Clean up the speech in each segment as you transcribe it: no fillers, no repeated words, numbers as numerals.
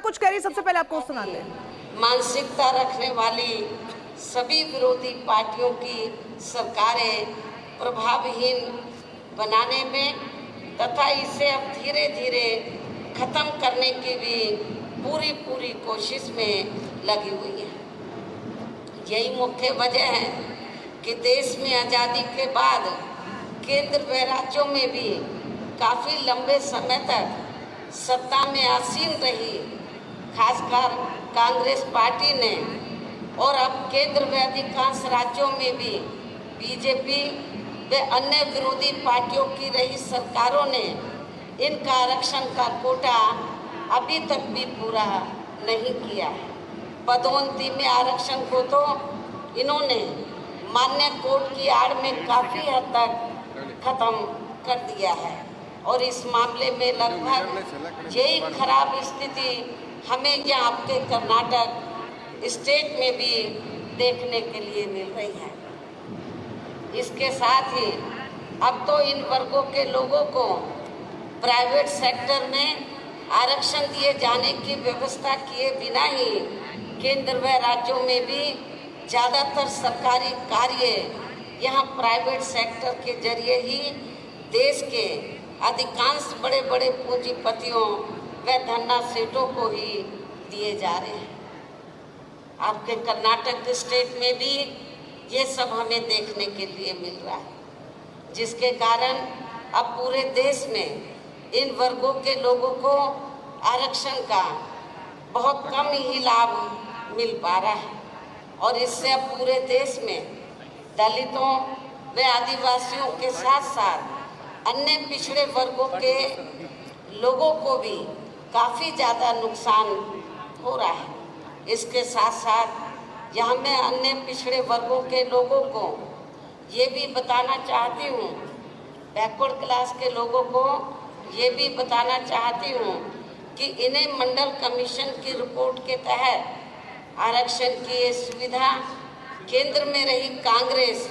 कुछ कह रही, सबसे पहले आपको सुनाते हैं। मानसिकता रखने वाली सभी विरोधी पार्टियों की सरकारें प्रभावहीन बनाने में तथा इसे अब धीरे धीरे खत्म करने की भी पूरी कोशिश में लगी हुई है। यही मुख्य वजह है कि देश में आज़ादी के बाद केंद्र व राज्यों में भी काफ़ी लंबे समय तक सत्ता में आसीन रही खासकर कांग्रेस पार्टी ने, और अब केंद्र व अधिकांश राज्यों में भी बीजेपी व अन्य विरोधी पार्टियों की रही सरकारों ने इनका आरक्षण का कोटा अभी तक भी पूरा नहीं किया है। पदोन्नति में आरक्षण को तो इन्होंने मान्य कोर्ट की आड़ में काफ़ी हद तक खत्म कर दिया है, और इस मामले में लगभग यही खराब स्थिति हमें यहाँ आपके कर्नाटक स्टेट में भी देखने के लिए मिल रही है। इसके साथ ही अब तो इन वर्गों के लोगों को प्राइवेट सेक्टर में आरक्षण दिए जाने की व्यवस्था किए बिना ही केंद्र व राज्यों में भी ज़्यादातर सरकारी कार्य यहाँ प्राइवेट सेक्टर के जरिए ही देश के अधिकांश बड़े बड़े पूंजीपतियों व धन्ना सेठों को ही दिए जा रहे हैं। आपके कर्नाटक स्टेट में भी ये सब हमें देखने के लिए मिल रहा है, जिसके कारण अब पूरे देश में इन वर्गों के लोगों को आरक्षण का बहुत कम ही लाभ मिल पा रहा है, और इससे अब पूरे देश में दलितों व आदिवासियों के साथ साथ अन्य पिछड़े वर्गों के लोगों को भी काफ़ी ज़्यादा नुकसान हो रहा है। इसके साथ साथ यहाँ मैं अन्य पिछड़े वर्गों के लोगों को ये भी बताना चाहती हूँ, बैकवर्ड क्लास के लोगों को ये भी बताना चाहती हूँ कि इन्हें मंडल कमीशन की रिपोर्ट के तहत आरक्षण की ये सुविधा केंद्र में रही कांग्रेस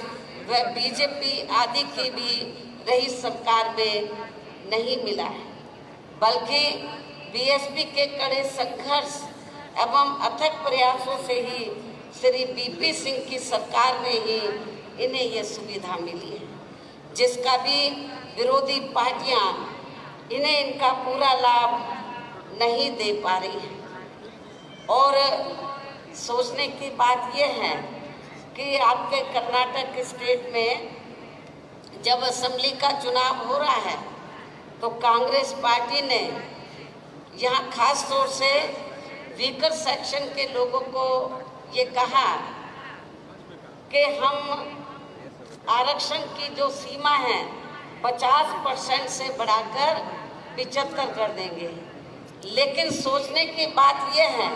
व बीजेपी आदि की भी रही सरकार में नहीं मिला है, बल्कि बीएसपी के कड़े संघर्ष एवं अथक प्रयासों से ही श्री बीपी सिंह की सरकार में ही इन्हें ये सुविधा मिली है, जिसका भी विरोधी पार्टियां इन्हें इनका पूरा लाभ नहीं दे पा रही है। और सोचने की बात यह है कि आपके कर्नाटक स्टेट में जब असेंबली का चुनाव हो रहा है तो कांग्रेस पार्टी ने यहाँ खास तौर से वीकर सेक्शन के लोगों को ये कहा कि हम आरक्षण की जो सीमा है 50% से बढ़ाकर 75 कर देंगे। लेकिन सोचने की बात यह है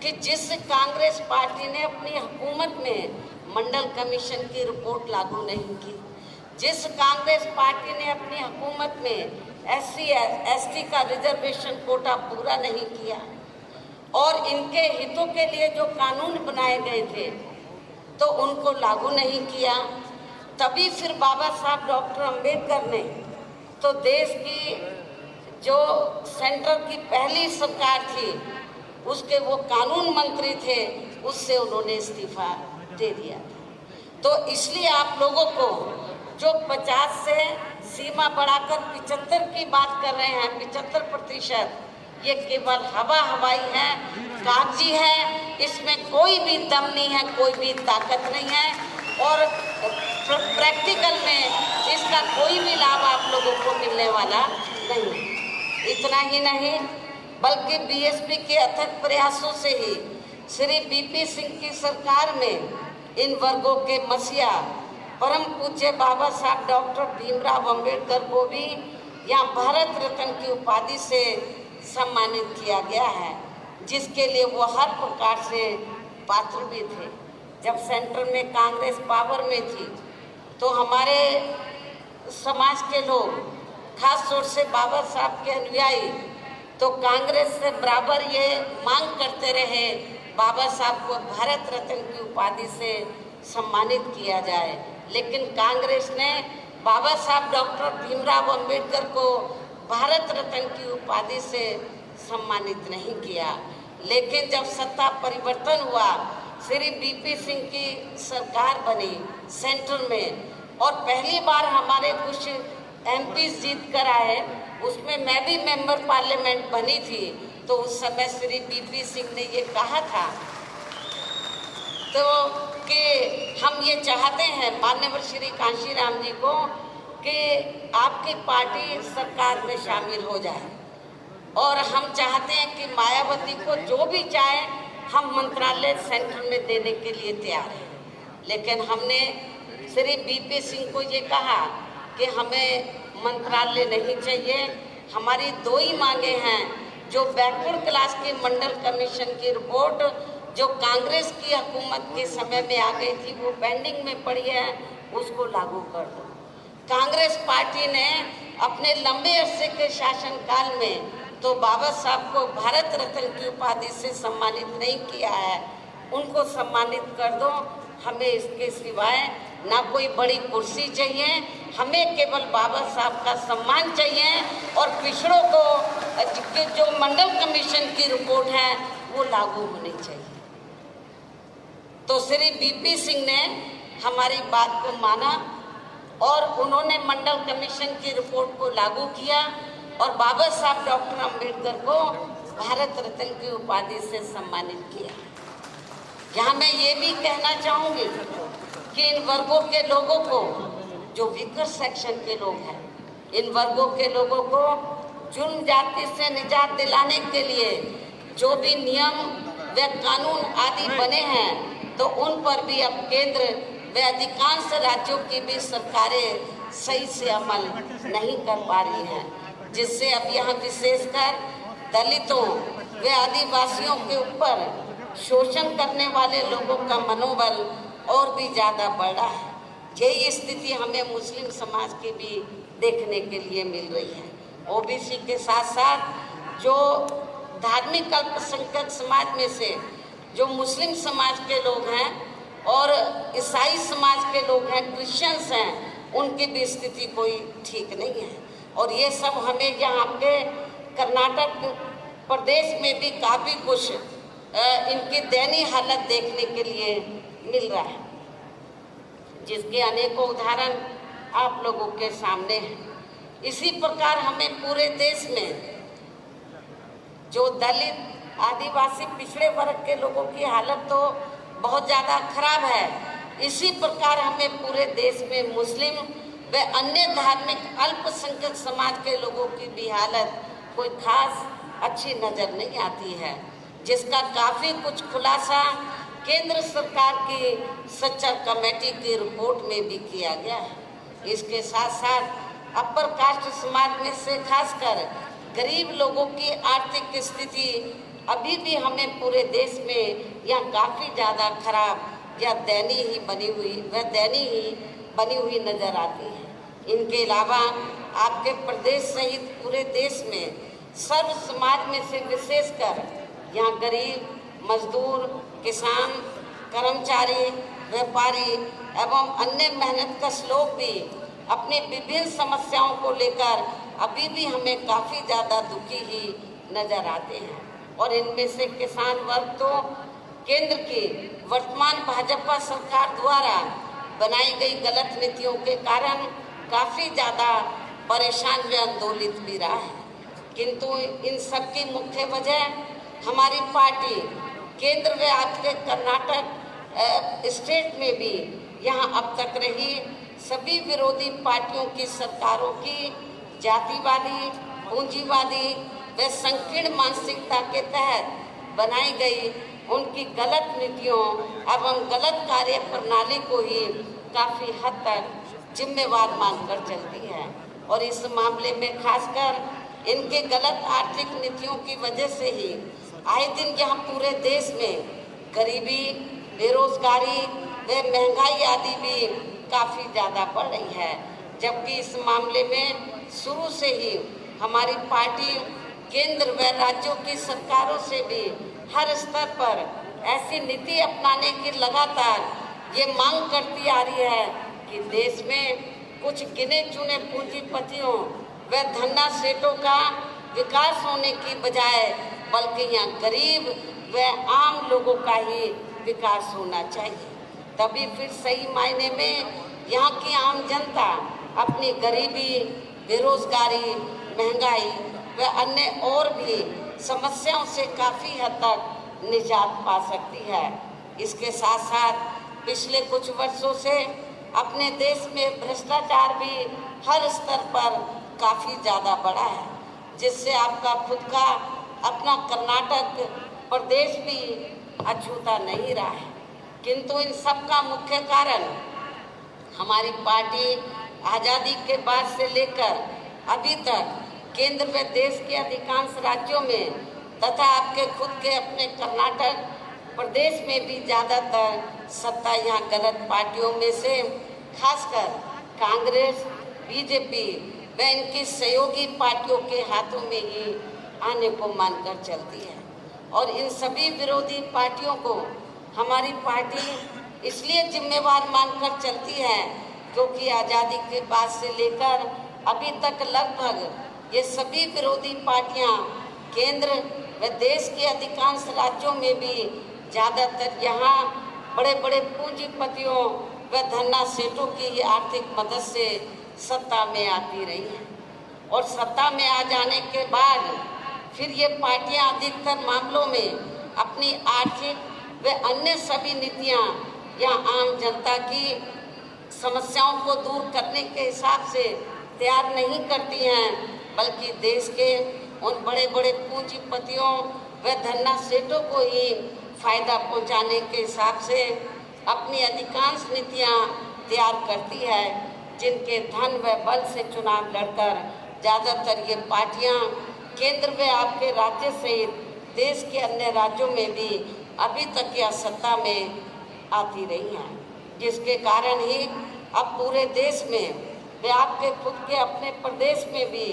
कि जिस कांग्रेस पार्टी ने अपनी हुकूमत में मंडल कमीशन की रिपोर्ट लागू नहीं की, जिस कांग्रेस पार्टी ने अपनी हुकूमत में SC ST का रिजर्वेशन कोटा पूरा नहीं किया और इनके हितों के लिए जो कानून बनाए गए थे तो उनको लागू नहीं किया, तभी फिर बाबा साहब डॉक्टर अंबेडकर ने तो देश की जो सेंटर की पहली सरकार थी उसके वो कानून मंत्री थे, उससे उन्होंने इस्तीफा दे दिया था। तो इसलिए आप लोगों को जो 50 से सीमा बढ़ाकर 75 की बात कर रहे हैं, 75%, ये केवल हवाई है, कागजी है, इसमें कोई भी दम नहीं है, कोई भी ताकत नहीं है, और प्रैक्टिकल में इसका कोई भी लाभ आप लोगों को मिलने वाला नहीं। इतना ही नहीं बल्कि बीएसपी के अथक प्रयासों से ही श्री बीपी सिंह की सरकार में इन वर्गों के मसीहा परम पूज्य बाबा साहब डॉक्टर भीमराव अंबेडकर को भी यहाँ भारत रत्न की उपाधि से सम्मानित किया गया है, जिसके लिए वो हर प्रकार से पात्र भी थे। जब सेंटर में कांग्रेस पावर में थी तो हमारे समाज के लोग खास तौर से बाबा साहब के अनुयायी तो कांग्रेस से बराबर ये मांग करते रहे बाबा साहब को भारत रत्न की उपाधि से सम्मानित किया जाए, लेकिन कांग्रेस ने बाबा साहब डॉक्टर भीमराव अंबेडकर को भारत रत्न की उपाधि से सम्मानित नहीं किया। लेकिन जब सत्ता परिवर्तन हुआ, श्री बीपी सिंह की सरकार बनी सेंटर में, और पहली बार हमारे कुछ एमपी जीत कर आए, उसमें मैं भी मेंबर पार्लियामेंट बनी थी। तो उस समय श्री बीपी सिंह ने ये कहा था तो कि हम ये चाहते हैं माननीय श्री कांशीराम जी को कि आपकी पार्टी सरकार में शामिल हो जाए, और हम चाहते हैं कि मायावती को जो भी चाहे हम मंत्रालय सेंटर में देने के लिए तैयार हैं। लेकिन हमने श्री बीपी सिंह को ये कहा कि हमें मंत्रालय नहीं चाहिए, हमारी दो ही मांगे हैं। जो बैकवर्ड क्लास की मंडल कमीशन की रिपोर्ट जो कांग्रेस की हुकूमत के समय में आ गई थी, वो पेंडिंग में पड़ी है, उसको लागू कर दो। कांग्रेस पार्टी ने अपने लंबे अरसे के शासनकाल में तो बाबा साहब को भारत रत्न की उपाधि से सम्मानित नहीं किया है, उनको सम्मानित कर दो। हमें इसके सिवाय ना कोई बड़ी कुर्सी चाहिए, हमें केवल बाबा साहब का सम्मान चाहिए, और पिछड़ों को जो मंडल कमीशन की रिपोर्ट है वो लागू होनी चाहिए। तो श्री बीपी सिंह ने हमारी बात को माना और उन्होंने मंडल कमीशन की रिपोर्ट को लागू किया और बाबा साहब डॉक्टर अम्बेडकर को भारत रत्न की उपाधि से सम्मानित किया। यहाँ मैं ये भी कहना चाहूँगी कि इन वर्गों के लोगों को, जो वीकर सेक्शन के लोग हैं, इन वर्गों के लोगों को जुर्म जाति से निजात दिलाने के लिए जो भी नियम व कानून आदि बने हैं, तो उन पर भी अब केंद्र व अधिकांश राज्यों की भी सरकारें सही से अमल नहीं कर पा रही हैं, जिससे अब यहाँ विशेषकर दलितों व आदिवासियों के ऊपर शोषण करने वाले लोगों का मनोबल और भी ज़्यादा बढ़ रहा है। यही स्थिति हमें मुस्लिम समाज की भी देखने के लिए मिल रही है। ओबीसी के साथ साथ जो धार्मिक अल्पसंख्यक समाज में से जो मुस्लिम समाज के लोग हैं और ईसाई समाज के लोग हैं, क्रिश्चियंस हैं, उनकी भी स्थिति कोई ठीक नहीं है। और ये सब हमें यहाँ के कर्नाटक प्रदेश में भी काफ़ी कुछ इनकी दयनीय हालत देखने के लिए मिल रहा है, जिसके अनेकों उदाहरण आप लोगों के सामने हैं। इसी प्रकार हमें पूरे देश में जो दलित, आदिवासी, पिछड़े वर्ग के लोगों की हालत तो बहुत ज़्यादा खराब है, इसी प्रकार हमें पूरे देश में मुस्लिम व अन्य धार्मिक अल्पसंख्यक समाज के लोगों की भी हालत कोई खास अच्छी नज़र नहीं आती है, जिसका काफ़ी कुछ खुलासा केंद्र सरकार की सच्चा कमेटी की रिपोर्ट में भी किया गया है। इसके साथ साथ अपर कास्ट समाज में से खासकर गरीब लोगों की आर्थिक स्थिति अभी भी हमें पूरे देश में यहाँ काफ़ी ज़्यादा खराब या दयनीय ही बनी हुई नज़र आती है। इनके अलावा आपके प्रदेश सहित पूरे देश में सर्व समाज में से विशेषकर यहाँ गरीब, मजदूर, किसान, कर्मचारी, व्यापारी एवं अन्य मेहनतकश लोग भी अपनी विभिन्न समस्याओं को लेकर अभी भी हमें काफ़ी ज़्यादा दुखी ही नज़र आते हैं। और इनमें से किसान वर्ग तो केंद्र की वर्तमान भाजपा सरकार द्वारा बनाई गई गलत नीतियों के कारण काफ़ी ज़्यादा परेशान व आंदोलित भी रहा है। किंतु इन सब की मुख्य वजह हमारी पार्टी केंद्र व आपके कर्नाटक स्टेट में भी यहाँ अब तक रही सभी विरोधी पार्टियों की सरकारों की जातिवादी, पूंजीवादी व संकीर्ण मानसिकता के तहत बनाई गई उनकी गलत नीतियों एवं गलत कार्य प्रणाली को ही काफ़ी हद तक जिम्मेवार मानकर चलती है। और इस मामले में खासकर इनके गलत आर्थिक नीतियों की वजह से ही आए दिन यहाँ पूरे देश में गरीबी, बेरोजगारी व महंगाई आदि भी काफ़ी ज़्यादा बढ़ रही है। जबकि इस मामले में शुरू से ही हमारी पार्टी केंद्र व राज्यों की सरकारों से भी हर स्तर पर ऐसी नीति अपनाने की लगातार ये मांग करती आ रही है कि देश में कुछ गिने चुने पूंजीपतियों व धन्ना सेठों का विकास होने की बजाय बल्कि यहाँ गरीब व आम लोगों का ही विकास होना चाहिए। तभी फिर सही मायने में यहाँ की आम जनता अपनी गरीबी, बेरोजगारी, महंगाई व अन्य और भी समस्याओं से काफ़ी हद तक निजात पा सकती है। इसके साथ साथ पिछले कुछ वर्षों से अपने देश में भ्रष्टाचार भी हर स्तर पर काफ़ी ज़्यादा बढ़ा है, जिससे आपका खुद का अपना कर्नाटक प्रदेश भी अछूता नहीं रहा है। किंतु इन सब का मुख्य कारण हमारी पार्टी आज़ादी के बाद से लेकर अभी तक केंद्र व देश के अधिकांश राज्यों में तथा आपके खुद के अपने कर्नाटक प्रदेश में भी ज़्यादातर सत्ता यहाँ गलत पार्टियों में से खासकर कांग्रेस, बीजेपी व इनकी सहयोगी पार्टियों के हाथों में ही आने को मानकर चलती है। और इन सभी विरोधी पार्टियों को हमारी पार्टी इसलिए जिम्मेवार मानकर चलती है क्योंकि आज़ादी के बाद से लेकर अभी तक लगभग ये सभी विरोधी पार्टियां केंद्र व देश के अधिकांश राज्यों में भी ज़्यादातर यहाँ बड़े बड़े पूंजीपतियों व धन्ना सेठों की आर्थिक मदद से सत्ता में आती रही हैं। और सत्ता में आ जाने के बाद फिर ये पार्टियां अधिकतर मामलों में अपनी आर्थिक व अन्य सभी नीतियां या आम जनता की समस्याओं को दूर करने के हिसाब से तैयार नहीं करती हैं, बल्कि देश के उन बड़े बड़े पूंजीपतियों व धन्ना सेठों को ही फायदा पहुंचाने के हिसाब से अपनी अधिकांश नीतियां तैयार करती है, जिनके धन व बल से चुनाव लड़कर ज़्यादातर ये पार्टियां केंद्र व आपके राज्य सहित देश के अन्य राज्यों में भी अभी तक यह सत्ता में आती रही हैं, जिसके कारण ही अब पूरे देश में व आपके खुद के अपने प्रदेश में भी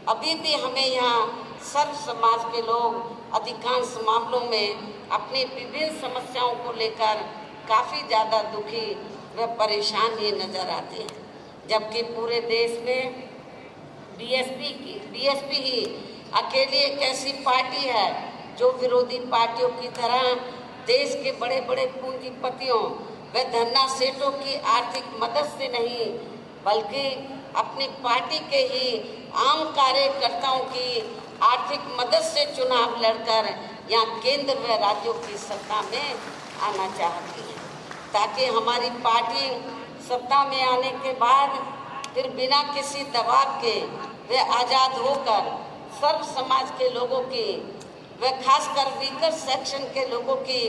अभी भी हमें यहाँ सर्व समाज के लोग अधिकांश मामलों में अपनी विभिन्न समस्याओं को लेकर काफ़ी ज़्यादा दुखी व परेशान ही नजर आते हैं। जबकि पूरे देश में बीएसपी ही अकेली एक ऐसी पार्टी है जो विरोधी पार्टियों की तरह देश के बड़े बड़े पूंजीपतियों व धन्ना सेठों की आर्थिक मदद से नहीं, बल्कि अपनी पार्टी के ही आम कार्यकर्ताओं की आर्थिक मदद से चुनाव लड़कर यहाँ केंद्र व राज्यों की सत्ता में आना चाहती है, ताकि हमारी पार्टी सत्ता में आने के बाद फिर बिना किसी दबाव के वे आज़ाद होकर सर्व समाज के लोगों की व खासकर वीकर सेक्शन के लोगों की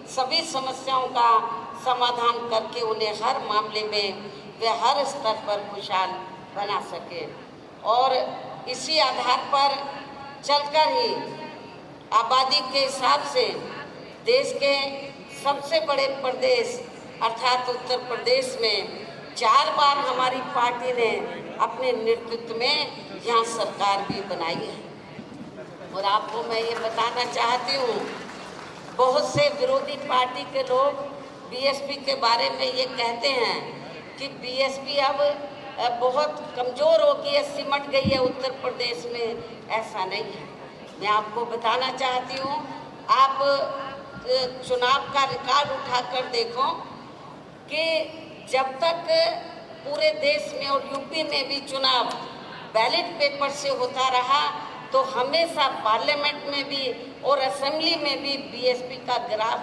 सभी समस्याओं का समाधान करके उन्हें हर मामले में वे हर स्तर पर खुशहाल बना सके। और इसी आधार पर चलकर ही आबादी के हिसाब से देश के सबसे बड़े प्रदेश अर्थात उत्तर प्रदेश में 4 बार हमारी पार्टी ने अपने नेतृत्व में यहाँ सरकार भी बनाई है। और आपको मैं ये बताना चाहती हूँ, बहुत से विरोधी पार्टी के लोग बीएसपी के बारे में ये कहते हैं कि बीएसपी अब बहुत कमज़ोर हो गई है, सिमट गई है उत्तर प्रदेश में। ऐसा नहीं है। मैं आपको बताना चाहती हूँ, आप चुनाव का रिकॉर्ड उठाकर देखो कि जब तक पूरे देश में और यूपी में भी चुनाव बैलेट पेपर से होता रहा तो हमेशा पार्लियामेंट में भी और असेंबली में भी बीएसपी का ग्राफ